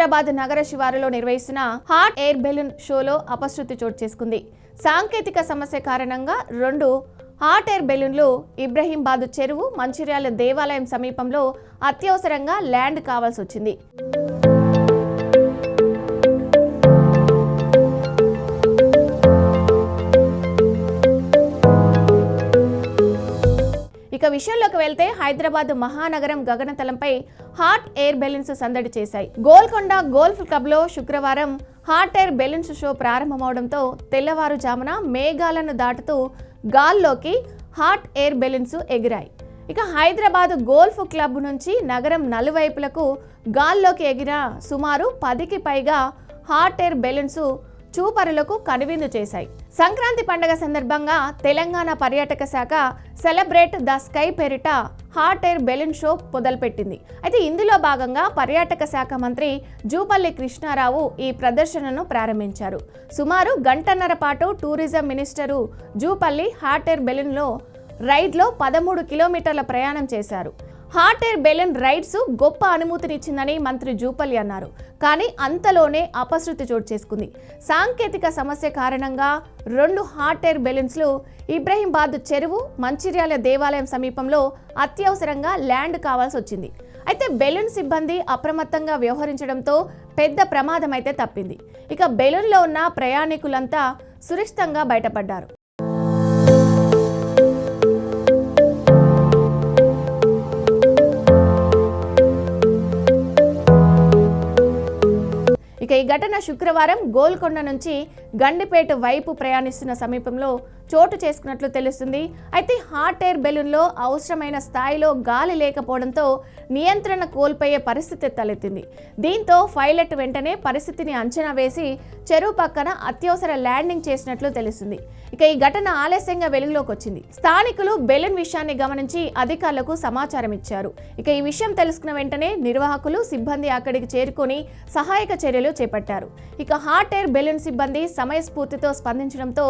హైదరాబాద్ నగర శివారులో నిర్వహిస్తున్న హాట్ ఎయిర్ బెలూన్ షోలో అపశృతి చోటు చేసుకుంది. సాంకేతిక సమస్య కారణంగా 2 హాట్ ఎయిర్ బెలూన్లు ఇబ్రహీంబాద్ చెరువు మంచిర్యాల దేవాలయం సమీపంలో అత్యవసరంగా ల్యాండ్ కావాల్సి వచ్చింది. ఇక విషయంలోకి వెళ్తే హైదరాబాద్ మహానగరం గగనతలంపై హాట్ ఎయిర్ బెలూన్స్ సందడి చేశాయి. గోల్కొండ గోల్ఫ్ క్లబ్లో శుక్రవారం హాట్ ఎయిర్ బెలూన్స్ షో ప్రారంభమవడంతో తెల్లవారుజామున మేఘాలను దాటుతూ గాల్లోకి హాట్ ఎయిర్ బెలూన్స్ ఎగిరాయి. ఇక హైదరాబాద్ గోల్ఫ్ క్లబ్ నుంచి నగరం నలువైపులకు గాల్లోకి ఎగిరిన సుమారు 10కి పైగా హాట్ ఎయిర్ బెలూన్స్ చూపరులకు కనువిందు చేశాయి. సంక్రాంతి పండుగ సందర్భంగా తెలంగాణ పర్యాటక శాఖ సెలబ్రేట్ ద స్కై పేరిట హాట్ ఎయిర్ బెలూన్ షో మొదలుపెట్టింది. అయితే ఇందులో భాగంగా పర్యాటక శాఖ మంత్రి జూపల్లి కృష్ణారావు ఈ ప్రదర్శనను ప్రారంభించారు. సుమారు గంటన్నర పాటు tourism minister Jupally hot air బెలూన్లో రైడ్లో 13 కిలోమీటర్ల ప్రయాణం చేశారు. హాట్ ఎయిర్ బెలూన్ రైడ్స్ గొప్ప అనుమతినిచ్చిందని మంత్రి జూపల్లి అన్నారు. కానీ అంతలోనే అపశృతి చోటు చేసుకుంది. సాంకేతిక సమస్య కారణంగా 2 హాట్ ఎయిర్ బెలూన్స్లు ఇబ్రహీంబాద్ చెరువు మంచిర్యాల దేవాలయం సమీపంలో అత్యవసరంగా ల్యాండ్ కావాల్సి వచ్చింది. అయితే బెలూన్ సిబ్బంది అప్రమత్తంగా వ్యవహరించడంతో పెద్ద ప్రమాదం అయితే తప్పింది. ఇక బెలూన్లో ఉన్న ప్రయాణికులంతా సురక్షితంగా బయటపడ్డారు. ఇక ఈ ఘటన శుక్రవారం గోల్కొండ నుంచి గండిపేట వైపు ప్రయాణిస్తున్న సమీపంలో చోటు చేసుకున్నట్లు తెలుస్తుంది. అయితే హాట్ ఎయిర్ బెలూన్లో అవసరమైన స్థాయిలో గాలి లేకపోవడంతో నియంత్రణ కోల్పోయే పరిస్థితి తలెత్తింది. దీంతో పైలట్ వెంటనే పరిస్థితిని అంచనా వేసి చెరువు పక్కన అత్యవసర ల్యాండింగ్ చేసినట్లు తెలుస్తుంది. ఇక ఈ ఘటన ఆలస్యంగా వెలుగులోకి వచ్చింది. స్థానికులు బెలూన్ విషయాన్ని గమనించి అధికారులకు సమాచారం ఇచ్చారు. ఇక ఈ విషయం తెలుసుకున్న వెంటనే నిర్వాహకులు సిబ్బంది అక్కడికి చేరుకొని సహాయక చర్యలు చేపట్టారు. ఇక హాట్ ఎయిర్ బెలూన్ సిబ్బంది సమయస్ఫూర్తితో స్పందించడంతో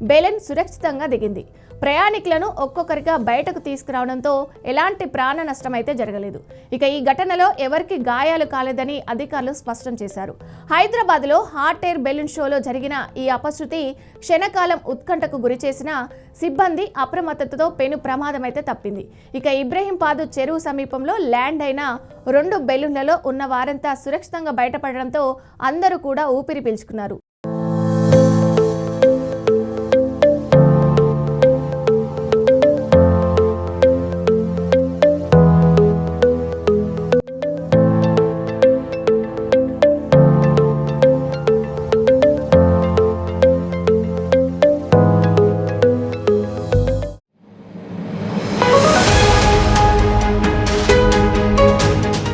బెలూన్ సురక్షితంగా దిగింది. ప్రయాణికులను ఒక్కొక్కరిగా బయటకు తీసుకురావడంతో ఎలాంటి ప్రాణ నష్టం అయితే జరగలేదు. ఇక ఈ ఘటనలో ఎవరికి గాయాలు కాలేదని అధికారులు స్పష్టం చేశారు. హైదరాబాద్లో హాట్ ఎయిర్ బెలూన్ షోలో జరిగిన ఈ అపశృతి క్షణకాలం ఉత్కంఠకు గురి చేసిన సిబ్బంది అప్రమత్తతతో పెను ప్రమాదం అయితే తప్పింది. ఇక ఇబ్రహీంబాద్ చెరువు సమీపంలో ల్యాండ్ అయిన 2 బెలూన్లలో ఉన్న వారంతా సురక్షితంగా బయటపడడంతో అందరూ కూడా ఊపిరి పీల్చుకున్నారు.